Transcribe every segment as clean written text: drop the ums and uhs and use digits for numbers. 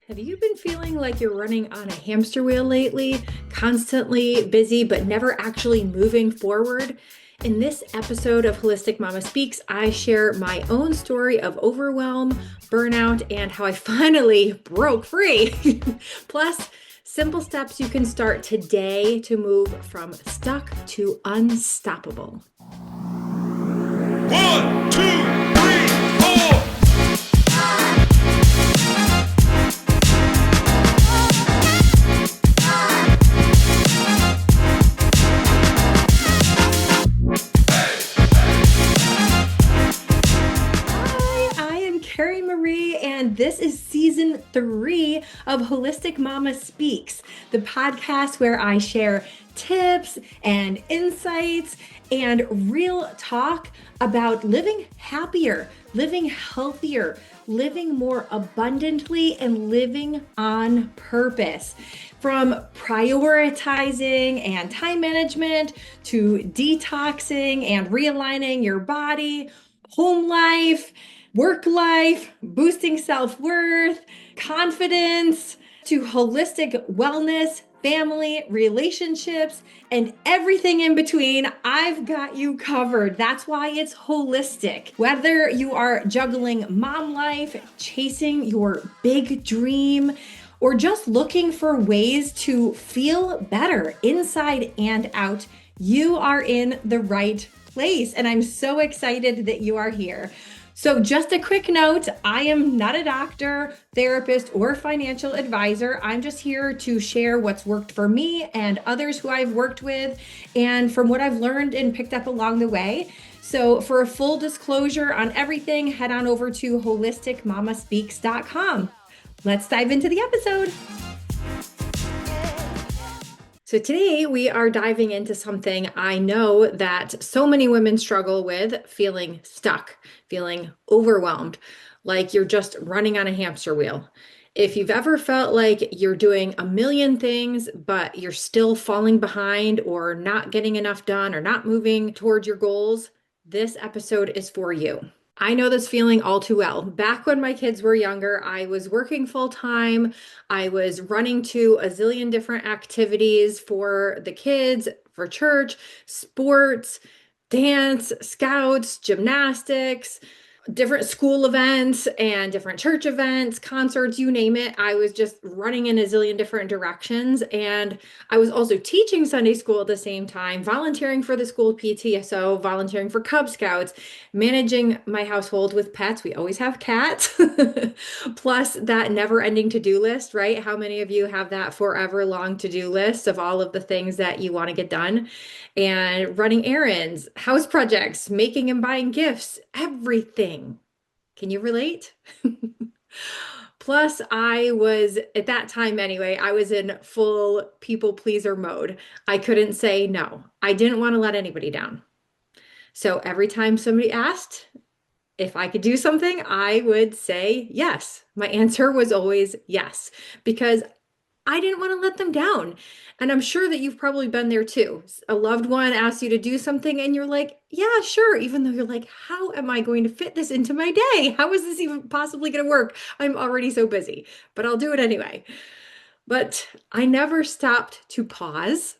Have you been feeling like you're running on a hamster wheel lately, constantly busy but never actually moving forward? In this episode of Holistic Mama Speaks, I share my own story of overwhelm, burnout, and how I finally broke free. Plus, simple steps you can start today to move from stuck to unstoppable. 1, 2, 3, 4. I am Carrie Marie, and this is season 3 of Holistic Mama Speaks, the podcast where I share tips and insights and real talk about living happier, living healthier, living more abundantly, and living on purpose. From prioritizing and time management to detoxing and realigning your body, home life, work life, boosting self-worth, confidence, to holistic wellness, family, relationships, and everything in between. I've got you covered. That's why it's holistic. Whether you are juggling mom life, chasing your big dream, or just looking for ways to feel better inside and out, you are in the right place. And I'm so excited that you are here. So just a quick note, I am not a doctor, therapist, or financial advisor. I'm just here to share what's worked for me and others who I've worked with, and from what I've learned and picked up along the way. So for a full disclosure on everything, head on over to holisticmamaspeaks.com. Let's dive into the episode. So today we are diving into something I know that so many women struggle with: feeling stuck, feeling overwhelmed, like you're just running on a hamster wheel. If you've ever felt like you're doing a million things, but you're still falling behind or not getting enough done or not moving towards your goals, this episode is for you. I know this feeling all too well. Back when my kids were younger, I was working full time. I was running to a zillion different activities for the kids, for church, sports, dance, scouts, gymnastics, different school events and different church events, concerts, you name it. I was just running in a zillion different directions. And I was also teaching Sunday school at the same time, volunteering for the school PTSO, volunteering for Cub Scouts, managing my household with pets. We always have cats. Plus that never-ending to-do list, right? How many of you have that forever long to-do list of all of the things that you want to get done? And running errands, house projects, making and buying gifts, everything. Can you relate? Plus, I was, at that time anyway, I was in full people pleaser mode. I couldn't say no. I didn't want to let anybody down. So every time somebody asked if I could do something, I would say yes. My answer was always yes, because I didn't want to let them down. And I'm sure that you've probably been there too. A loved one asks you to do something and you're like, yeah, sure. Even though you're like, how am I going to fit this into my day? How is this even possibly going to work? I'm already so busy, but I'll do it anyway. But I never stopped to pause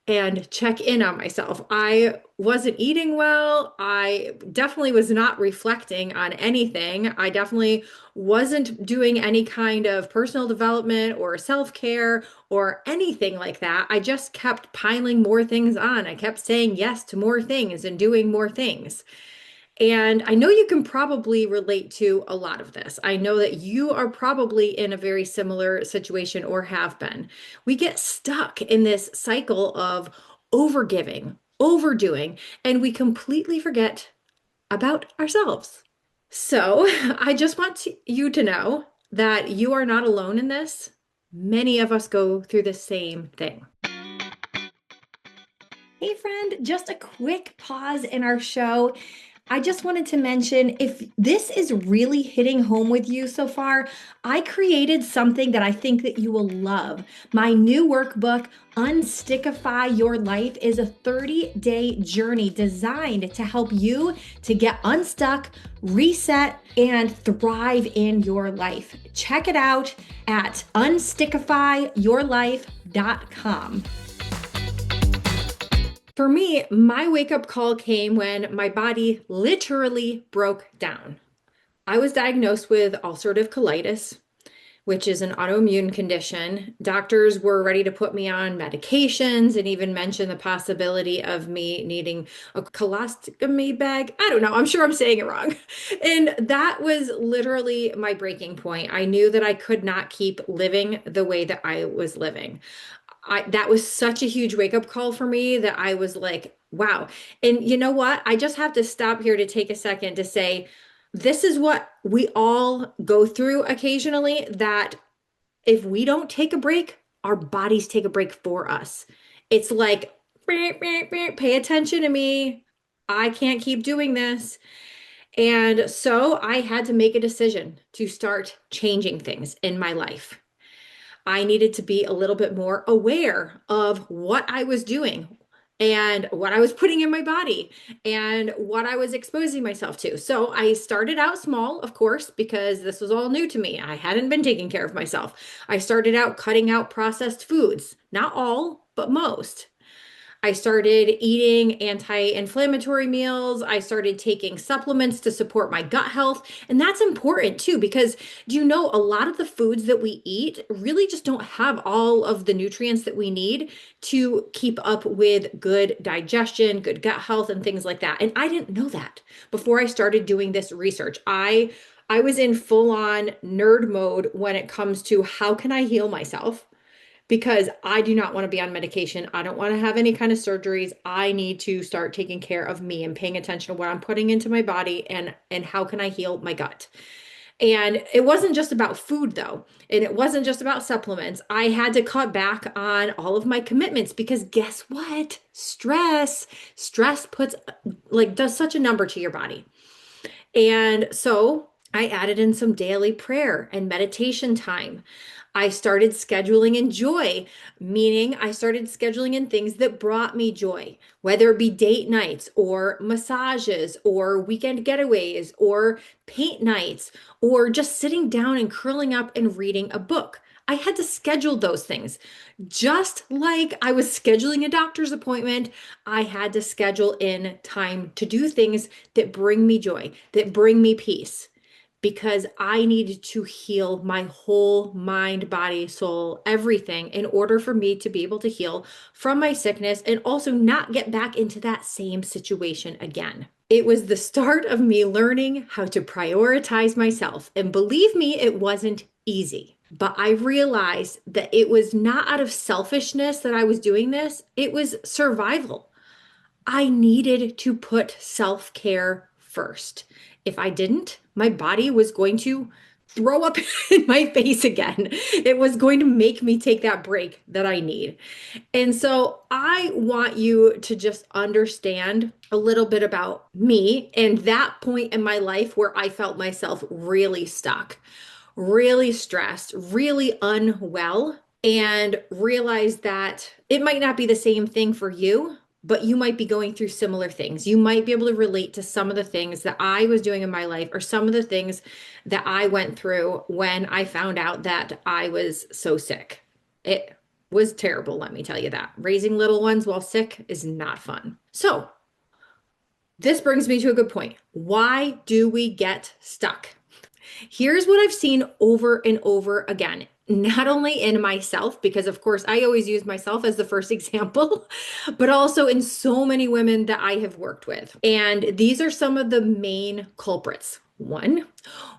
and check in on myself. I wasn't eating well. I definitely was not reflecting on anything. I definitely wasn't doing any kind of personal development or self-care or anything like that. I just kept piling more things on. I kept saying yes to more things and doing more things. And I know you can probably relate to a lot of this. I know that you are probably in a very similar situation or have been. We get stuck in this cycle of overgiving, overdoing, and we completely forget about ourselves. So I just want you to know that you are not alone in this. Many of us go through the same thing. Hey, friend, just a quick pause in our show. I just wanted to mention if this is really hitting home with you so far, I created something that I think that you will love. My new workbook, Unstickify Your Life, is a 30-day journey designed to help you to get unstuck, reset, and thrive in your life. Check it out at unstickifyyourlife.com. For me, my wake up call came when my body literally broke down. I was diagnosed with ulcerative colitis, which is an autoimmune condition. Doctors were ready to put me on medications and even mention the possibility of me needing a colostomy bag. I don't know. I'm sure I'm saying it wrong. And that was literally my breaking point. I knew that I could not keep living the way that I was living. That was such a huge wake up call for me that I was like, wow. And you know what? I just have to stop here to take a second to say, this is what we all go through occasionally, that if we don't take a break, our bodies take a break for us. It's like, pay attention to me. I can't keep doing this. And so I had to make a decision to start changing things in my life. I needed to be a little bit more aware of what I was doing and what I was putting in my body and what I was exposing myself to. So I started out small, of course, because this was all new to me. I hadn't been taking care of myself. I started out cutting out processed foods, not all, but most. I started eating anti-inflammatory meals. I started taking supplements to support my gut health. And that's important too, because do you know a lot of the foods that we eat really just don't have all of the nutrients that we need to keep up with good digestion, good gut health, and things like that. And I didn't know that before I started doing this research. I was in full-on nerd mode when it comes to how can I heal myself? Because I do not want to be on medication. I don't want to have any kind of surgeries. I need to start taking care of me and paying attention to what I'm putting into my body and how can I heal my gut. And it wasn't just about food though, and it wasn't just about supplements. I had to cut back on all of my commitments because guess what? Stress puts like does such a number to your body. And so I added in some daily prayer and meditation time. I started scheduling in joy, meaning I started scheduling in things that brought me joy, whether it be date nights or massages or weekend getaways or paint nights or just sitting down and curling up and reading a book. I had to schedule those things. Just like I was scheduling a doctor's appointment, I had to schedule in time to do things that bring me joy, that bring me peace, because I needed to heal my whole mind, body, soul, everything in order for me to be able to heal from my sickness and also not get back into that same situation again. It was the start of me learning how to prioritize myself. And believe me, it wasn't easy. But I realized that it was not out of selfishness that I was doing this, it was survival. I needed to put self-care first. If I didn't, my body was going to throw up in my face again. It was going to make me take that break that I need. And so I want you to just understand a little bit about me and that point in my life where I felt myself really stuck, really stressed, really unwell, and realize that it might not be the same thing for you, but you might be going through similar things. You might be able to relate to some of the things that I was doing in my life or some of the things that I went through when I found out that I was so sick. It was terrible, let me tell you that. Raising little ones while sick is not fun. So, this brings me to a good point. Why do we get stuck? Here's what I've seen over and over again, not only in myself, because of course I always use myself as the first example, but also in so many women that I have worked with. And these are some of the main culprits. One,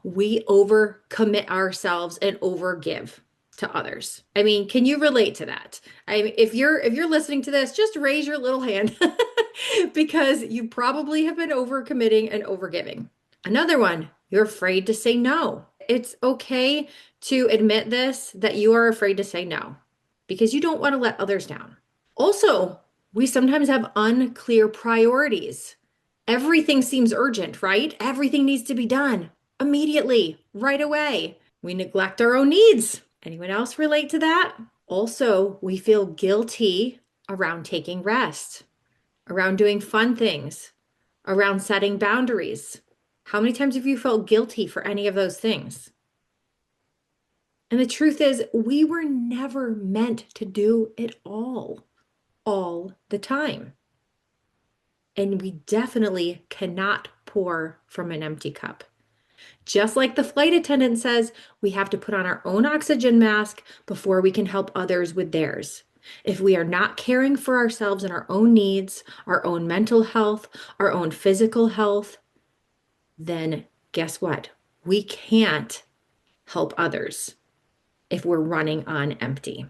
we overcommit ourselves and overgive to others. I mean, can you relate to that? I mean, if you're listening to this, just raise your little hand because you probably have been overcommitting and overgiving. Another one, you're afraid to say no. It's okay to admit this, that you are afraid to say no because you don't want to let others down. Also, we sometimes have unclear priorities. Everything seems urgent, right? Everything needs to be done immediately, right away. We neglect our own needs. Anyone else relate to that? Also, we feel guilty around taking rest, around doing fun things, around setting boundaries. How many times have you felt guilty for any of those things? And the truth is, we were never meant to do it all the time. And we definitely cannot pour from an empty cup. Just like the flight attendant says, we have to put on our own oxygen mask before we can help others with theirs. If we are not caring for ourselves and our own needs, our own mental health, our own physical health, then guess what? We can't help others if we're running on empty.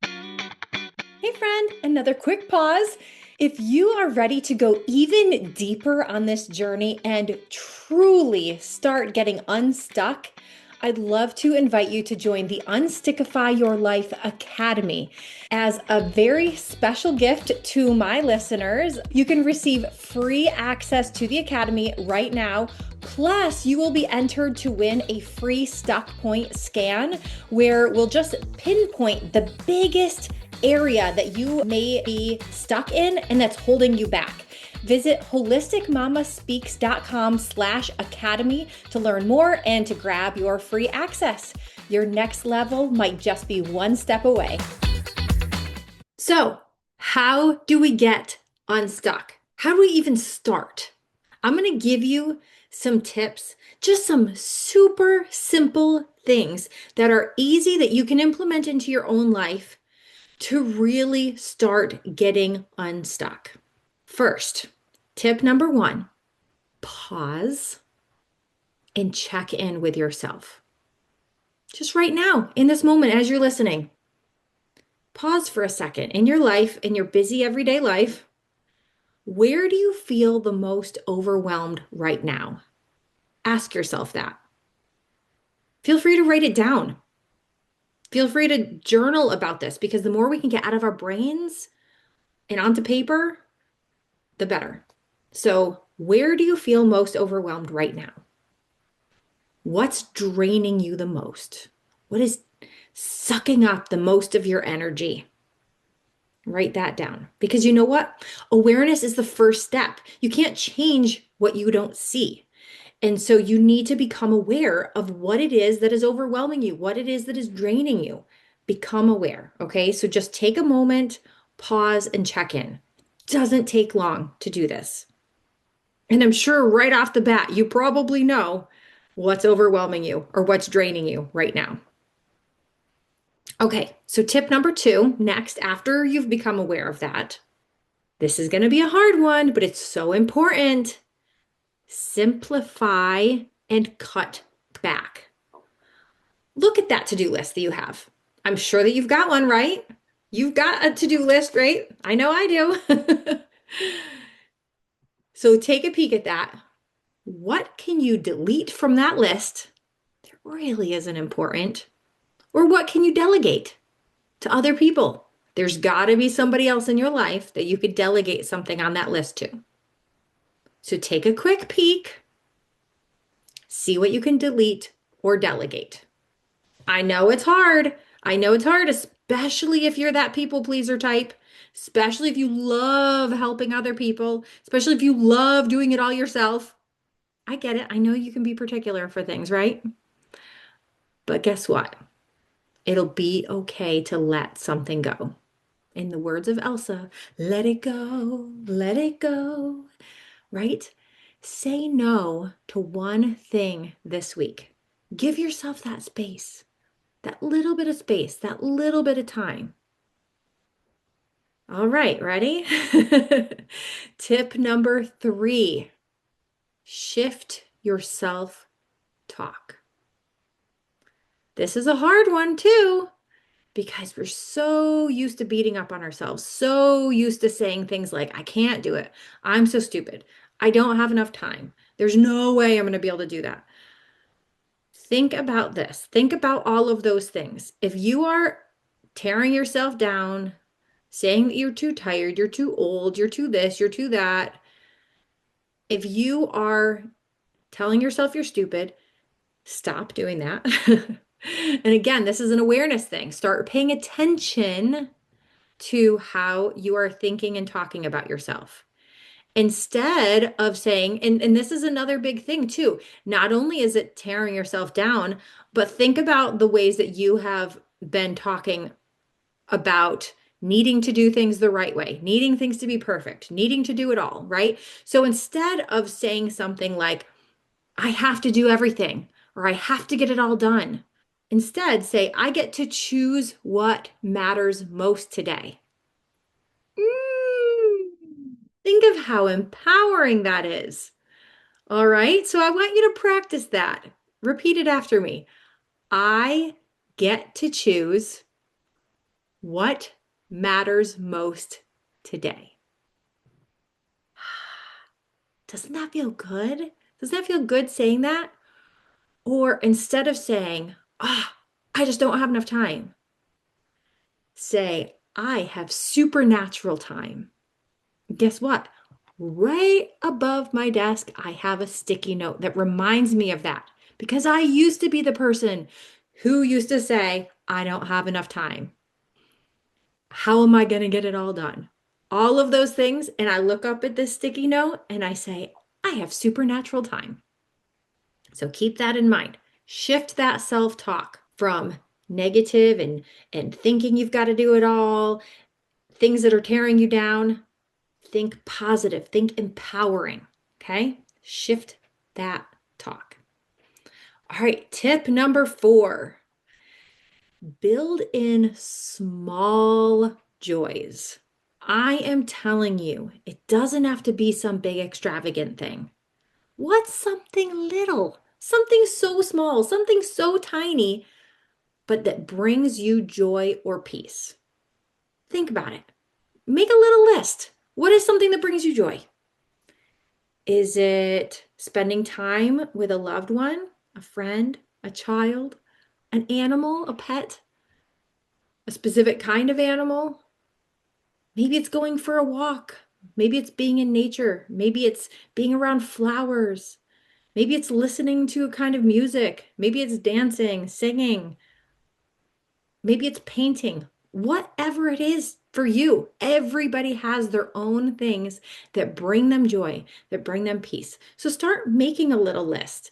Hey, friend, another quick pause. If you are ready to go even deeper on this journey and truly start getting unstuck, I'd love to invite you to join the Unstickify Your Life Academy. As a very special gift to my listeners, you can receive free access to the Academy right now. Plus, you will be entered to win a free Stuck Point scan where we'll just pinpoint the biggest area that you may be stuck in and that's holding you back. Visit holisticmamaspeaks.com/academy to learn more and to grab your free access. Your next level might just be one step away. So, how do we get unstuck? How do we even start? I'm going to give you some tips, just some super simple things that are easy that you can implement into your own life to really start getting unstuck. First, tip number one, pause and check in with yourself. Just right now, in this moment, as you're listening, pause for a second in your life, in your busy everyday life. Where do you feel the most overwhelmed right now? Ask yourself that. Feel free to write it down. Feel free to journal about this because the more we can get out of our brains and onto paper, the better. So, where do you feel most overwhelmed right now? What's draining you the most? What is sucking up the most of your energy? Write that down because you know what? Awareness is the first step. You can't change what you don't see. And so you need to become aware of what it is that is overwhelming you, what it is that is draining you. Become aware, okay? So just take a moment, pause, and check in. Doesn't take long to do this. And I'm sure right off the bat, you probably know what's overwhelming you or what's draining you right now. Okay, so tip number two, next, after you've become aware of that, this is going to be a hard one, but it's so important. Simplify and cut back. Look at that to-do list that you have. I'm sure that you've got one, right? You've got a to-do list, right? I know I do. So take a peek at that. What can you delete from that list that really isn't important? Or what can you delegate to other people? There's got to be somebody else in your life that you could delegate something on that list to. So take a quick peek, see what you can delete or delegate. I know it's hard. I know it's hard, especially if you're that people pleaser type, especially if you love helping other people, especially if you love doing it all yourself. I get it. I know you can be particular for things, right? But guess what? It'll be okay to let something go. In the words of Elsa, let it go, right? Say no to one thing this week. Give yourself that space, that little bit of space, that little bit of time. All right, ready? Tip number three, shift your self-talk. This is a hard one too, because we're so used to beating up on ourselves, so used to saying things like, I can't do it. I'm so stupid. I don't have enough time. There's no way I'm going to be able to do that. Think about this. Think about all of those things. If you are tearing yourself down, saying that you're too tired, you're too old, you're too this, you're too that, If you are telling yourself you're stupid, stop doing that. And again, this is an awareness thing. Start paying attention to how you are thinking and talking about yourself. Instead of saying, and this is another big thing too, not only is it tearing yourself down, but think about the ways that you have been talking about needing to do things the right way, needing things to be perfect, needing to do it all, right? So instead of saying something like, I have to do everything, or I have to get it all done, instead say, I get to choose what matters most today. Mm, think of how empowering that is. All right, so I want you to practice that. Repeat it after me. I get to choose what matters most today. Doesn't that feel good? Doesn't that feel good saying that? Or instead of saying, I just don't have enough time, say, I have supernatural time. Guess what? Right above my desk, I have a sticky note that reminds me of that because I used to be the person who used to say, I don't have enough time. How am I going to get it all done? All of those things. And I look up at this sticky note and I say, I have supernatural time. So keep that in mind. Shift that self-talk from negative and thinking you've got to do it all, things that are tearing you down. Think positive, think empowering. Okay? Shift that talk. All right, tip number 4. Build in small joys. I am telling you, it doesn't have to be some big extravagant thing. What's something little? Something so small, something so tiny, but that brings you joy or peace. Think about it. Make a little list. What is something that brings you joy? Is it spending time with a loved one, a friend, a child, an animal, a pet, a specific kind of animal? Maybe it's going for a walk. Maybe it's being in nature. Maybe it's being around flowers. Maybe it's listening to a kind of music. Maybe it's dancing, singing. Maybe it's painting. Whatever it is for you, everybody has their own things that bring them joy, that bring them peace. So start making a little list.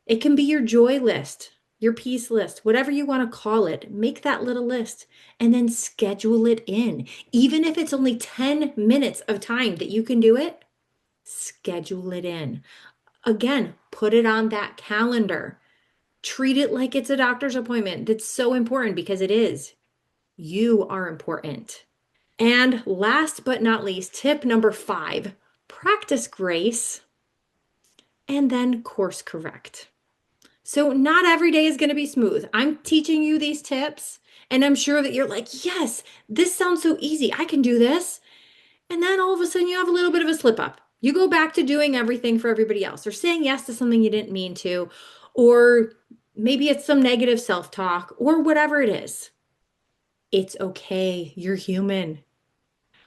It can be your joy list, your peace list, whatever you want to call it. Make that little list and then schedule it in. Even if it's only 10 minutes of time that you can do it, schedule it in. Again, put it on that calendar. Treat it like it's a doctor's appointment. That's so important because it is. You are important. And last but not least, tip number 5, practice grace and then course correct. So, not every day is going to be smooth. I'm teaching you these tips, and I'm sure that you're like, yes, this sounds so easy. I can do this. And then all of a sudden, you have a little bit of a slip up. You go back to doing everything for everybody else, or saying yes to something you didn't mean to, or maybe it's some negative self talk, or whatever it is. It's okay. You're human.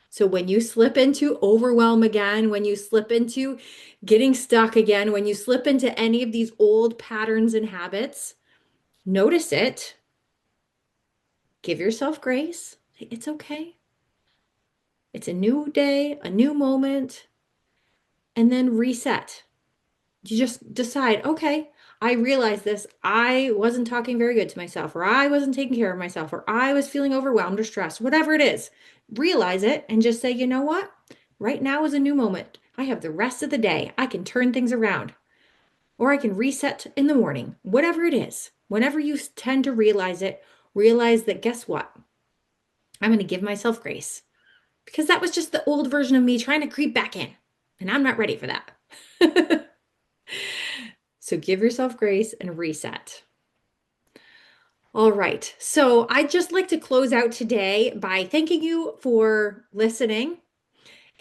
So when you slip into overwhelm again, when you slip into getting stuck again, when you slip into any of these old patterns and habits, notice it. Give yourself grace. It's okay. It's a new day, a new moment, and then reset. You just decide, okay, I realize this. I wasn't talking very good to myself, or I wasn't taking care of myself, or I was feeling overwhelmed or stressed, whatever it is. Realize it and just say, you know what? Right now is a new moment. I have the rest of the day. I can turn things around, or I can reset in the morning, whatever it is. Whenever you tend to realize it, realize that guess what? I'm going to give myself grace because that was just the old version of me trying to creep back in, and I'm not ready for that. So give yourself grace and reset. All right. So I'd just like to close out today by thanking you for listening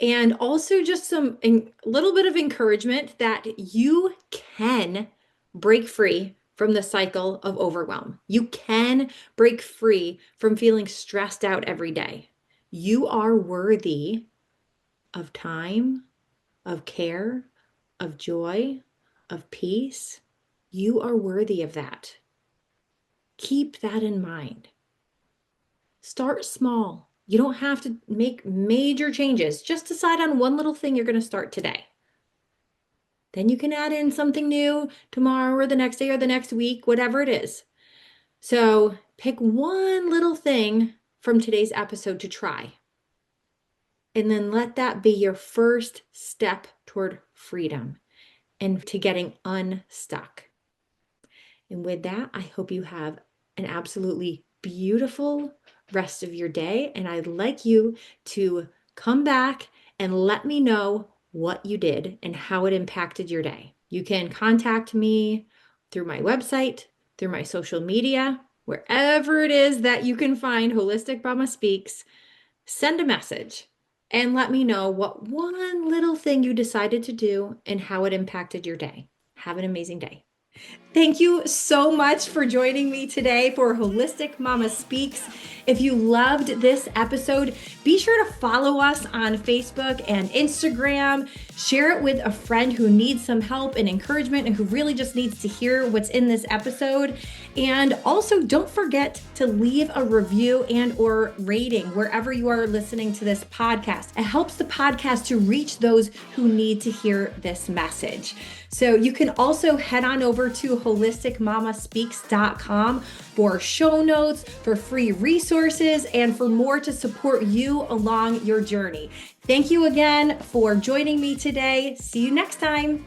and also just some little bit of encouragement that you can break free from the cycle of overwhelm. You can break free from feeling stressed out every day. You are worthy of time, of care, of joy, of peace. You are worthy of that. Keep that in mind. Start small. You don't have to make major changes. Just decide on one little thing you're going to start today. Then you can add in something new tomorrow or the next day or the next week, whatever it is. So pick one little thing from today's episode to try. And then let that be your first step toward freedom and to getting unstuck. And with that, I hope you have an absolutely beautiful rest of your day. And I'd like you to come back and let me know what you did and how it impacted your day. You can contact me through my website, through my social media, wherever it is that you can find Holistic Mama Speaks. Send a message and let me know what one little thing you decided to do and how it impacted your day. Have an amazing day. Thank you so much for joining me today for Holistic Mama Speaks. If you loved this episode, be sure to follow us on Facebook and Instagram. Share it with a friend who needs some help and encouragement and who really just needs to hear what's in this episode. And also don't forget to leave a review and or rating wherever you are listening to this podcast. It helps the podcast to reach those who need to hear this message. So you can also head on over to holisticmamaspeaks.com for show notes, for free resources, and for more to support you along your journey. Thank you again for joining me today. See you next time.